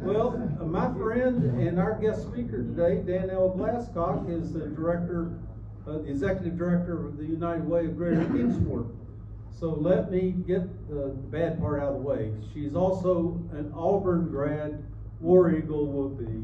Well, my friend and our guest speaker today, Danelle Glasscock, is the executive director of the United Way of Greater Kingsport. So let me get the bad part out of the way. She's also an Auburn grad, War Eagle whoopee.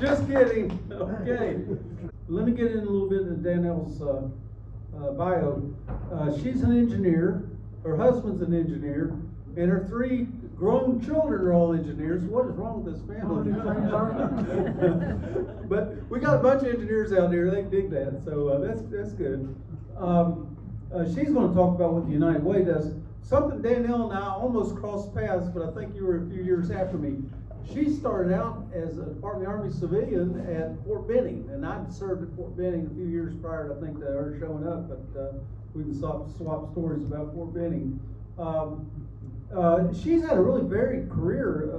Just kidding. Okay. Let me get in a little bit of Danelle's bio. She's an engineer. Her husband's an engineer, and her 3 grown children are all engineers. What is wrong with this family? But we got a bunch of engineers out there. They dig that, so that's good. She's going to talk about what the United Way does. Something Danelle and I almost crossed paths, but I think you were a few years after me. She started out as a Department of the Army civilian at Fort Benning, and I'd served at Fort Benning a few years prior to, I think, her showing up, but we can swap stories about Fort Benning. She's had a really varied career.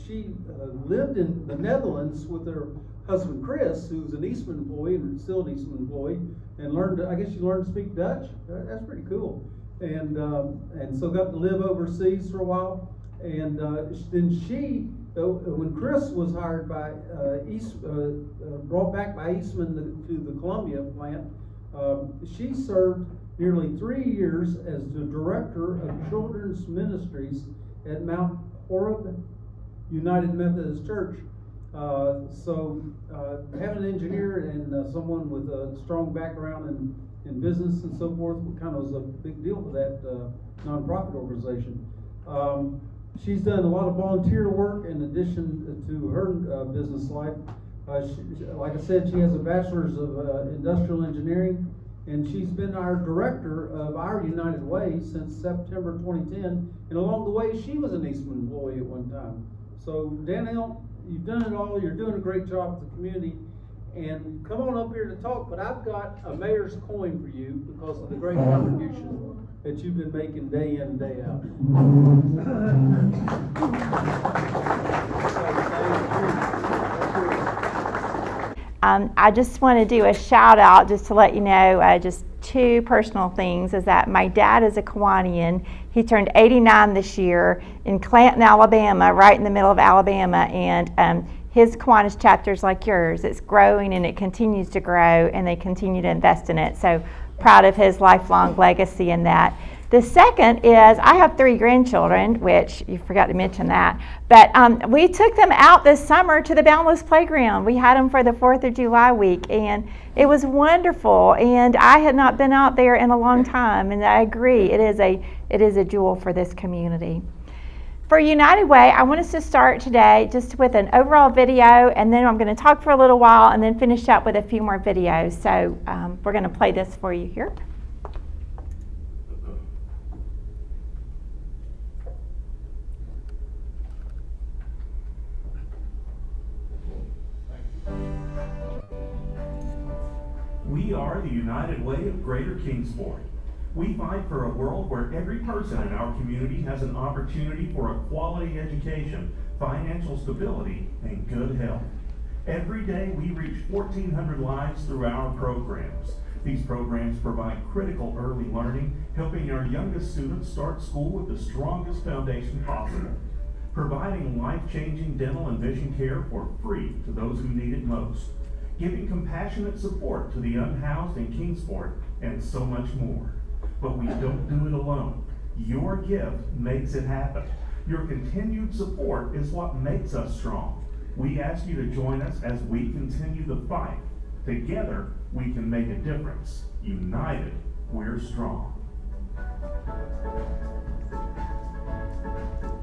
She lived in the Netherlands with her husband Chris, who's an Eastman employee and still an Eastman employee, and I guess she learned to speak Dutch. That's pretty cool. And so got to live overseas for a while. And then she, when Chris was hired by brought back by Eastman to the Columbia plant, she served nearly 3 years as the director of children's ministries at Mount Horeb United Methodist Church. So having an engineer and someone with a strong background in business and so forth kind of was a big deal for that nonprofit organization. She's done a lot of volunteer work in addition to her business life. Like I said, she has a bachelor's of industrial engineering, and she's been our director of our United Way since September 2010. And along the way, she was an Eastman employee at one time. So Danelle, you've done it all. You're doing a great job with the community. And come on up here to talk, but I've got a mayor's coin for you because of the great contribution that you've been making day in and day out. I just want to do a shout out just to let you know just 2 personal things is that my dad is a Kiwanian. He turned 89 this year in Clanton, Alabama, right in the middle of Alabama, and his Kiwanis chapter is like yours. It's growing and it continues to grow, and they continue to invest in it. So proud of his lifelong legacy in that. The second is I have 3 grandchildren, which you forgot to mention that, but we took them out this summer to the Boundless Playground. We had them for the 4th of July week, and it was wonderful, and I had not been out there in a long time, and I agree, it is a jewel for this community. For United Way, I want us to start today just with an overall video, and then I'm going to talk for a little while and then finish up with a few more videos. So we're going to play this for you here. We are the United Way of Greater Kingsport. We fight for a world where every person in our community has an opportunity for a quality education, financial stability, and good health. Every day we reach 1,400 lives through our programs. These programs provide critical early learning, helping our youngest students start school with the strongest foundation possible, providing life-changing dental and vision care for free to those who need it most, giving compassionate support to the unhoused in Kingsport, and so much more. But we don't do it alone. Your gift makes it happen. Your continued support is what makes us strong. We ask you to join us as we continue the fight. Together, we can make a difference. United, we're strong.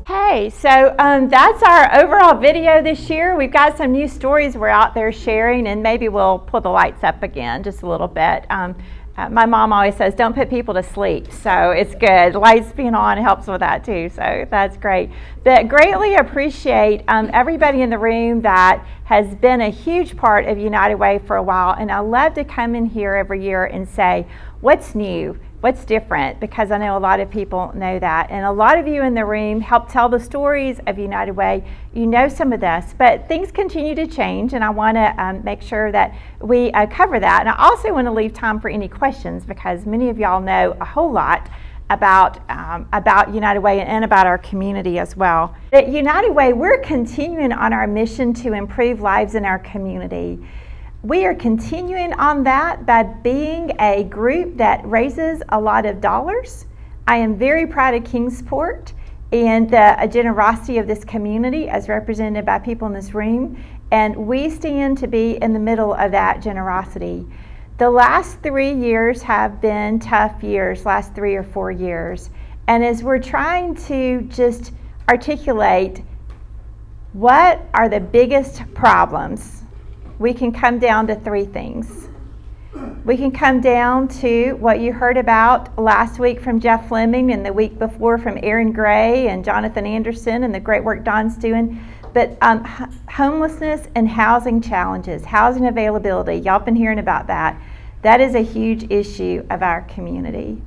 Hey, so that's our overall video this year. We've got some new stories we're out there sharing, and maybe we'll pull the lights up again just a little bit. My mom always says, don't put people to sleep, so it's good. Lights being on helps with that too, so that's great. But greatly appreciate everybody in the room that has been a huge part of United Way for a while, and I love to come in here every year and say, what's new? What's different? Because I know a lot of people know that. And a lot of you in the room help tell the stories of United Way. You know some of this, but things continue to change, and I want to make sure that we cover that. And I also want to leave time for any questions because many of y'all know a whole lot about United Way and about our community as well. At United Way, we're continuing on our mission to improve lives in our community. We are continuing on that by being a group that raises a lot of dollars. I am very proud of Kingsport and the generosity of this community as represented by people in this room, and we stand to be in the middle of that generosity. The last 3 years have been tough years, last 3 or 4 years, and as we're trying to just articulate what are the biggest problems, we can come down to 3 things. We can come down to what you heard about last week from Jeff Fleming and the week before from Aaron Gray and Jonathan Anderson and the great work Don's doing. But homelessness and housing challenges, housing availability, y'all been hearing about that. That is a huge issue of our community.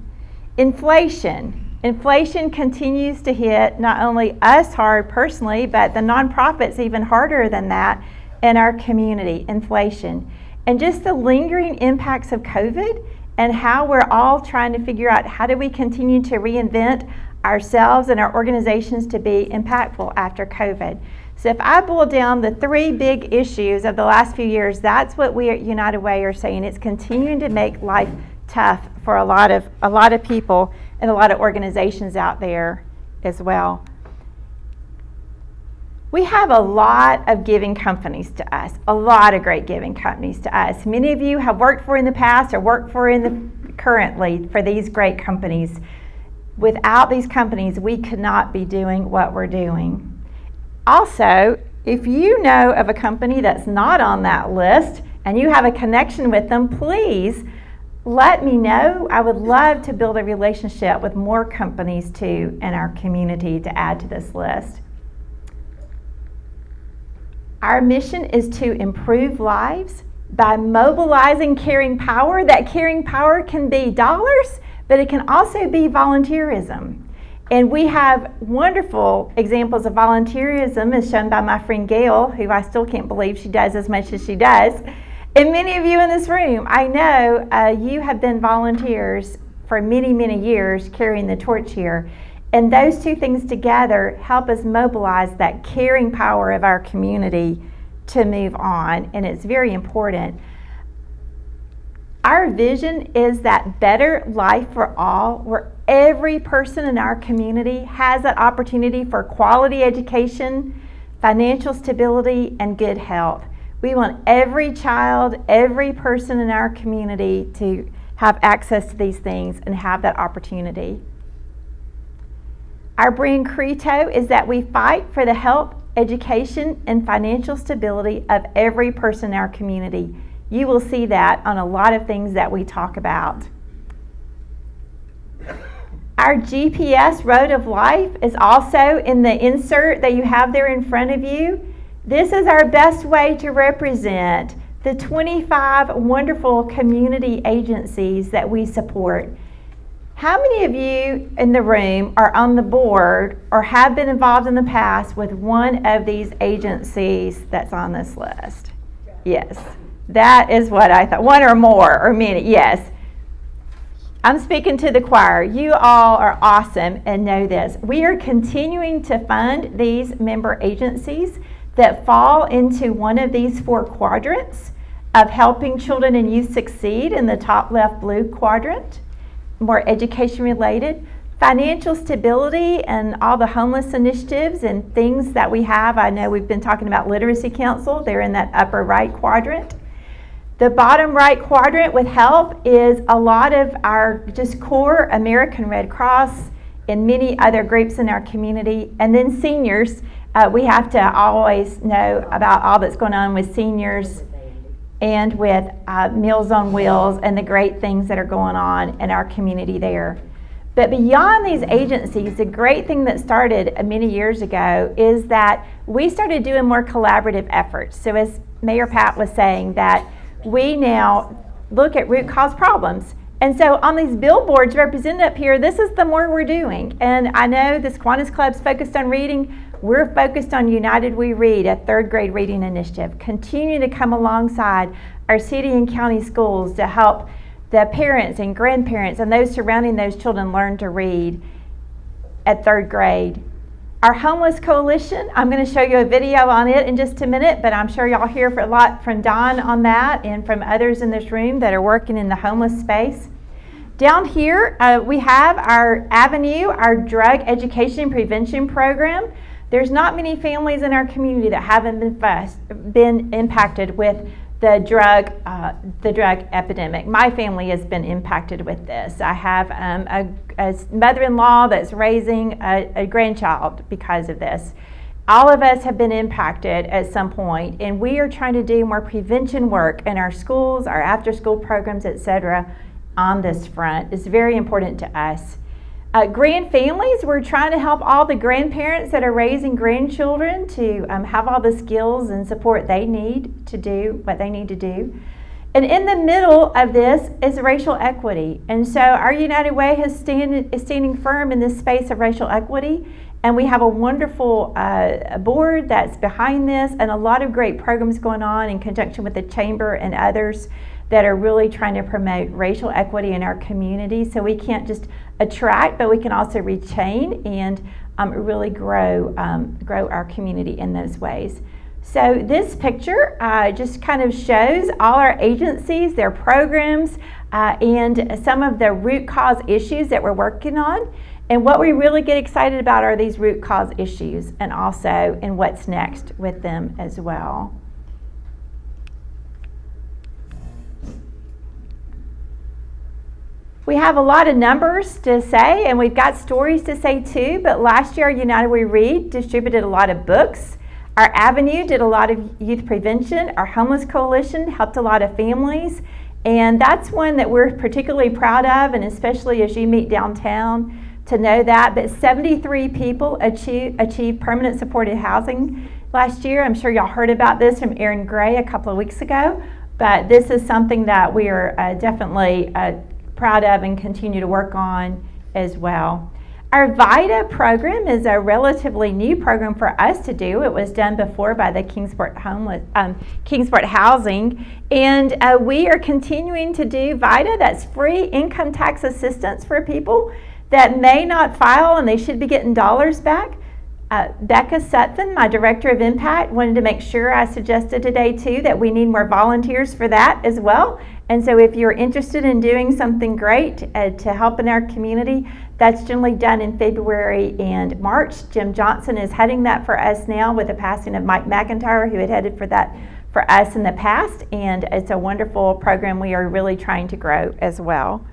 Inflation. Inflation continues to hit not only us hard personally, but the nonprofits even harder than that in our community, inflation. And just the lingering impacts of COVID and how we're all trying to figure out how do we continue to reinvent ourselves and our organizations to be impactful after COVID. So if I boil down the 3 big issues of the last few years, that's what we at United Way are saying. It's continuing to make life tough for a lot of people and a lot of organizations out there as well. We have a lot of giving companies to us, a lot of great giving companies to us. Many of you have worked for in the past or work for currently for these great companies. Without these companies, we could not be doing what we're doing. Also, if you know of a company that's not on that list and you have a connection with them, please let me know. I would love to build a relationship with more companies too in our community to add to this list. Our mission is to improve lives by mobilizing caring power. That caring power can be dollars, but it can also be volunteerism. And we have wonderful examples of volunteerism as shown by my friend Gail, who I still can't believe she does as much as she does. And many of you in this room, I know you have been volunteers for many, many years carrying the torch here. And those 2 things together help us mobilize that caring power of our community to move on, and it's very important. Our vision is that better life for all, where every person in our community has that opportunity for quality education, financial stability, and good health. We want every child, every person in our community to have access to these things and have that opportunity. Our brand credo is that we fight for the health, education, and financial stability of every person in our community. You will see that on a lot of things that we talk about. Our GPS Road of Life is also in the insert that you have there in front of you. This is our best way to represent the 25 wonderful community agencies that we support. How many of you in the room are on the board or have been involved in the past with one of these agencies that's on this list? Yes, that is what I thought. One or more, or many, yes. I'm speaking to the choir. You all are awesome and know this. We are continuing to fund these member agencies that fall into one of these 4 quadrants of helping children and youth succeed in the top left blue quadrant. More education related, financial stability, and all the homeless initiatives and things that we have. I know we've been talking about Literacy Council. They're in that upper right quadrant. The bottom right quadrant with health is a lot of our just core American Red Cross and many other groups in our community. And then seniors, we have to always know about all that's going on with seniors and with Meals on Wheels and the great things that are going on in our community there. But beyond these agencies, the great thing that started many years ago is that we started doing more collaborative efforts. So as Mayor Pat was saying, that we now look at root cause problems. And so on these billboards represented up here, this is the more we're doing. And I know this Kiwanis Club's focused on reading. We're focused on United We Read, a 3rd grade reading initiative. Continue to come alongside our city and county schools to help the parents and grandparents and those surrounding those children learn to read at 3rd grade. Our Homeless Coalition, I'm going to show you a video on it in just a minute, but I'm sure y'all hear a lot from Don on that and from others in this room that are working in the homeless space. Down here, we have our Avenue, our drug education prevention program. There's not many families in our community that haven't been impacted with the drug epidemic. My family has been impacted with this. I have a mother-in-law that's raising a grandchild because of this. All of us have been impacted at some point, and we are trying to do more prevention work in our schools, our after-school programs, etc. on this front. It's very important to us. Grand families, we're trying to help all the grandparents that are raising grandchildren to have all the skills and support they need to do what they need to do. And in the middle of this is racial equity. And so our United Way is standing firm in this space of racial equity. And we have a wonderful board that's behind this and a lot of great programs going on in conjunction with the Chamber and others that are really trying to promote racial equity in our community. So we can't just attract, but we can also retain and really grow our community in those ways. So this picture just kind of shows all our agencies, their programs, and some of the root cause issues that we're working on. And what we really get excited about are these root cause issues and also in what's next with them as well. We have a lot of numbers to say, and we've got stories to say too, but last year United We Read distributed a lot of books. Our Avenue did a lot of youth prevention. Our Homeless Coalition helped a lot of families, and that's one that we're particularly proud of, and especially as you meet downtown to know that. But 73 people achieved permanent supported housing last year. I'm sure y'all heard about this from Aaron Gray a couple of weeks ago, but this is something that we are definitely proud of and continue to work on as well. Our VITA program is a relatively new program for us to do. It was done before by the Kingsport Housing, and we are continuing to do VITA. That's free income tax assistance for people that may not file and they should be getting dollars back. Becca Sutphin, my Director of Impact, wanted to make sure I suggested today too that we need more volunteers for that as well. And so if you're interested in doing something great to help in our community, that's generally done in February and March. Jim Johnson is heading that for us now with the passing of Mike McIntyre, who had headed for that for us in the past. And it's a wonderful program we are really trying to grow as well.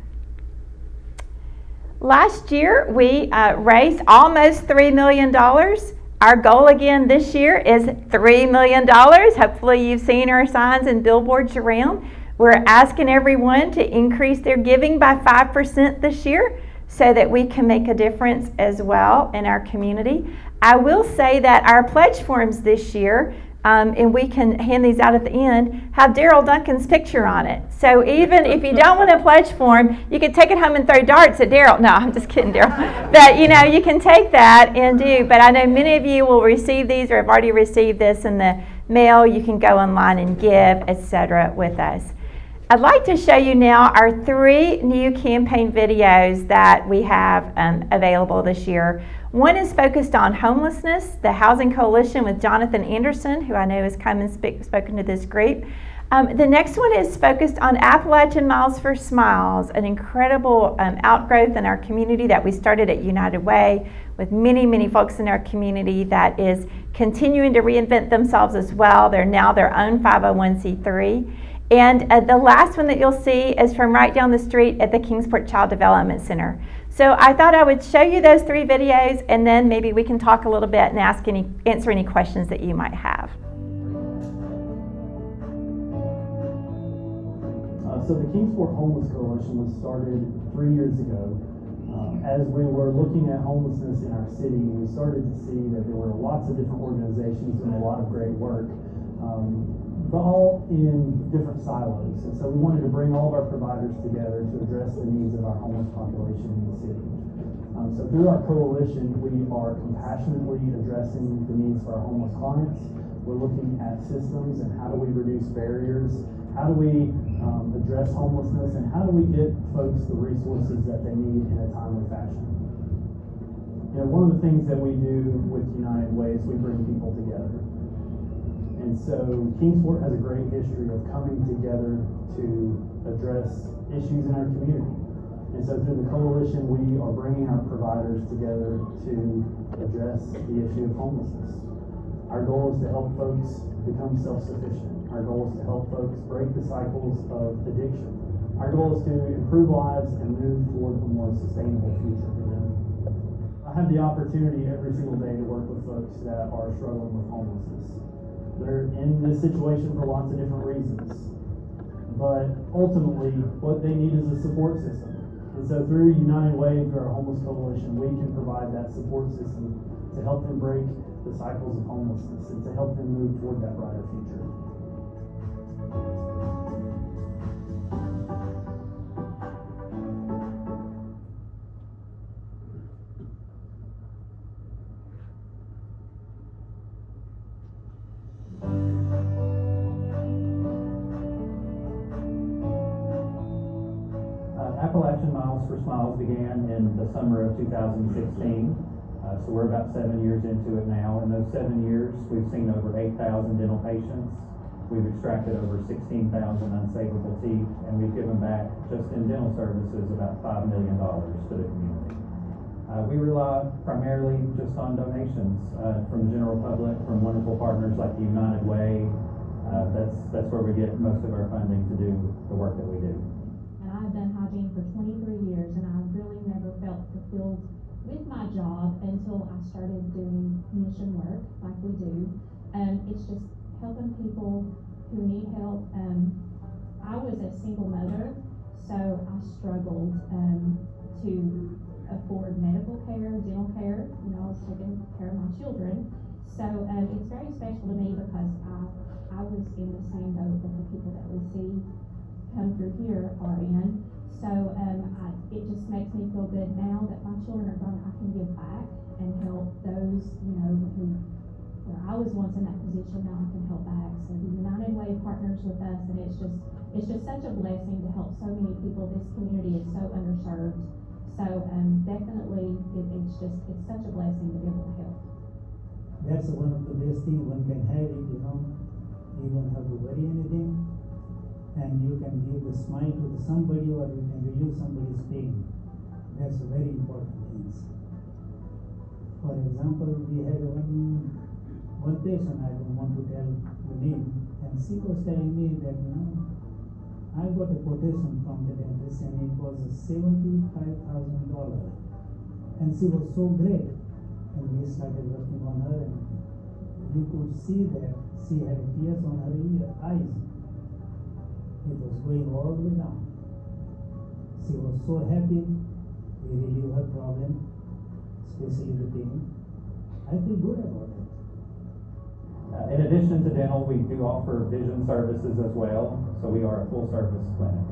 Last year, we raised almost $3 million. Our goal again this year is $3 million. Hopefully you've seen our signs and billboards around. We're asking everyone to increase their giving by 5% this year so that we can make a difference as well in our community. I will say that our pledge forms this year, and we can hand these out at the end, have Daryl Duncan's picture on it. So even if you don't want a pledge form, you can take it home and throw darts at Daryl. No, I'm just kidding, Daryl. But you can take that and do. But I know many of you will receive these or have already received this in the mail. You can go online and give, etc. with us. I'd like to show you now our 3 new campaign videos that we have available this year. One is focused on homelessness, the Housing Coalition with Jonathan Anderson, who I know has come and spoken to this group. The next one is focused on Appalachian Miles for Smiles, an incredible outgrowth in our community that we started at United Way with many, many folks in our community that is continuing to reinvent themselves as well. They're now their own 501c3. And the last one that you'll see is from right down the street at the Kingsport Child Development Center. So I thought I would show you those 3 videos, and then maybe we can talk a little bit and answer any questions that you might have. So the Kingsport Homeless Coalition was started 3 years ago. As we were looking at homelessness in our city, we started to see that there were lots of different organizations doing a lot of great work, but all in different silos. And so we wanted to bring all of our providers together to address the needs of our homeless population in the city. So through our coalition, we are compassionately addressing the needs for our homeless clients. We're looking at systems and how do we reduce barriers, how do we address homelessness, and how do we get folks the resources that they need in a timely fashion. You know, one of the things that we do with United Way is we bring people together. And so Kingsport has a great history of coming together to address issues in our community. And so through the coalition, we are bringing our providers together to address the issue of homelessness. Our goal is to help folks become self-sufficient. Our goal is to help folks break the cycles of addiction. Our goal is to improve lives and move toward a more sustainable future for them. I have the opportunity every single day to work with folks that are struggling with homelessness. They're in this situation for lots of different reasons, but ultimately what they need is a support system. And so through United Way, through our homeless coalition, we can provide that support system to help them break the cycles of homelessness and to help them move toward that brighter future. Appalachian Miles for Smiles began in the summer of 2016. So we're about 7 years into it now. In those 7 years, we've seen over 8,000 dental patients. We've extracted over 16,000 unsavable teeth, and we've given back, just in dental services, about $5 million to the community. We rely primarily just on donations from the general public, from wonderful partners like the United Way. That's where we get most of our funding to do the work that we do. And I've done hygiene for 23 years, and I really never felt fulfilled with my job until I started doing mission work like we do. It's just helping people who need help. I was a single mother, so I struggled to afford medical care, dental care. You know, I was taking care of my children. So it's very special to me because I was in the same boat that the people that we see come through here are in. So it just makes me feel good now that my children are grown. I can give back and help those, you know, where I was once in that position. Now I can help back. So the United Way partners with us, and it's just such a blessing to help so many people. This community is so underserved. So definitely, it's such a blessing to be able to help. That's one of the best things one can have it, you know. You don't have to worry anything. And you can give a smile to somebody, or you can relieve somebody's pain. That's a very important thing. For example, we had one patient, I don't want to tell the name, and she was telling me that, you know, I got a quotation from the dentist and it was $75,000. And she was so great. And we started working on her, and you could see that she had tears on her eyes. It was going all the way down. She was so happy. We relieved her problem, especially the pain. I feel good about it. In addition to dental, we do offer vision services as well. So we are a full-service clinic.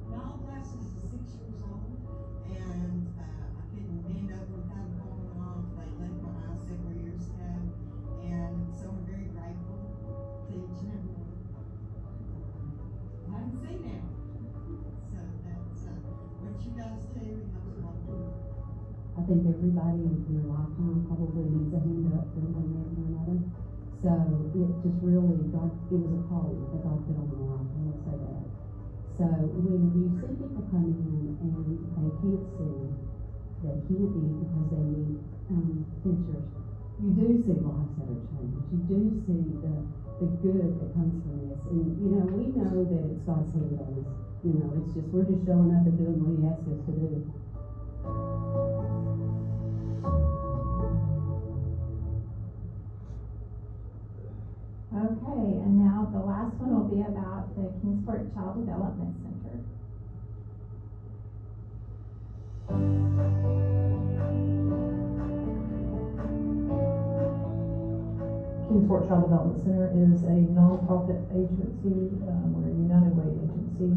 My glasses is 6 years old, and I couldn't bend over without them falling off. They left my eyes several years ago, and so I'm very grateful to each and every one. I haven't seen them. So that's what you guys do. It helps a lot of people. I think everybody in their lifetime probably needs a hand up for one reason or another. So it just really, it was a calling that God put on my life, I will say that. So when you see people come in and they can't see, they can't eat because they need dentures, you do see lives that are changed. You do see the good that comes from this. And, you know, we know that it's God's hand on us. You know, it's just, we're just showing up and doing what He asks us to do. Okay, and now the last one will be about the Kingsport Child Development Center. Kingsport Child Development Center is a nonprofit agency. We're a United Way agency,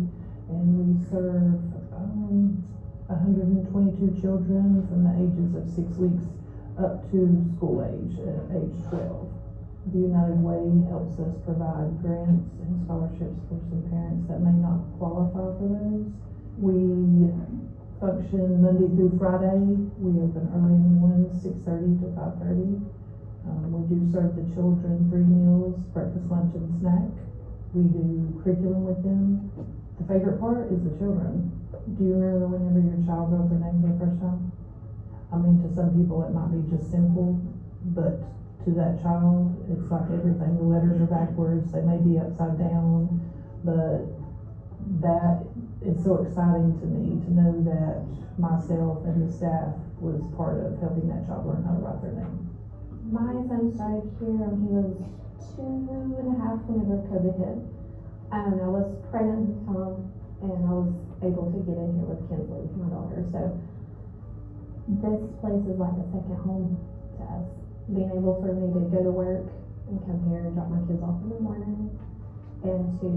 and we serve 122 children from the ages of 6 weeks up to school age, age 12. The United Way helps us provide grants and scholarships for some parents that may not qualify for those. We function Monday through Friday. We open early in the morning, 6:30 to 5:30. We do serve the children 3 meals, breakfast, lunch, and snack. We do curriculum with them. The favorite part is the children. Do you remember whenever your child wrote their name for the first time? I mean, to some people it might be just simple, but to that child, it's like everything. The letters are backwards, they may be upside down, but that is so exciting to me to know that myself and the staff was part of helping that child learn how to write their name. My son started here when he was 2.5 whenever COVID hit. I was pregnant at the time, and I was able to get in here with Kinsley, my daughter. So this place is like a second home to us. Being able for me to go to work and come here and drop my kids off in the morning, and to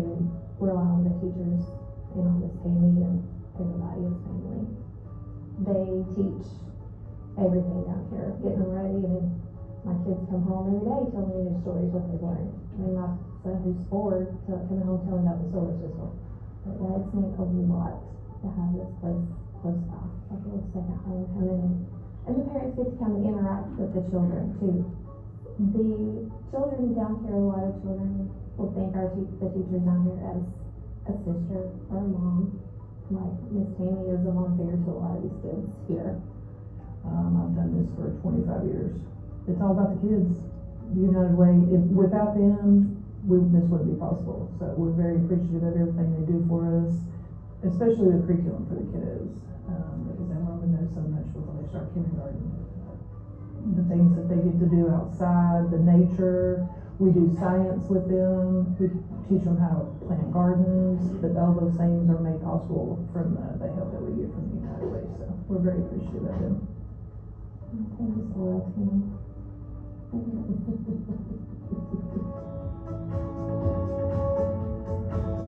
rely on the teachers and on Miss Tammy and everybody as family. They teach everything down here, getting them ready, and my kids come home every day telling me new stories, what they've learned. I mean, my son who's 4, coming home telling about the solar system. But yeah, it's meant a lot to have this place close by, like a little second home coming in. And the parents get to come and interact with the children too. The children down here, a lot of children will think the teachers down here as a sister or a mom. Like Miss Tammy is a mom figure to a lot of these kids here. I've done this for 25 years. It's all about the kids. The United Way, without them, this wouldn't be possible. So we're very appreciative of everything they do for us, especially the curriculum for the kiddos, because they learn to know so much before they start kindergarten. The things that they get to do outside, the nature. We do science with them. We teach them how to plant gardens, but all those things are made possible from the help that we get from the United Way. So we're very appreciative of them. Thank you so much, Tammy.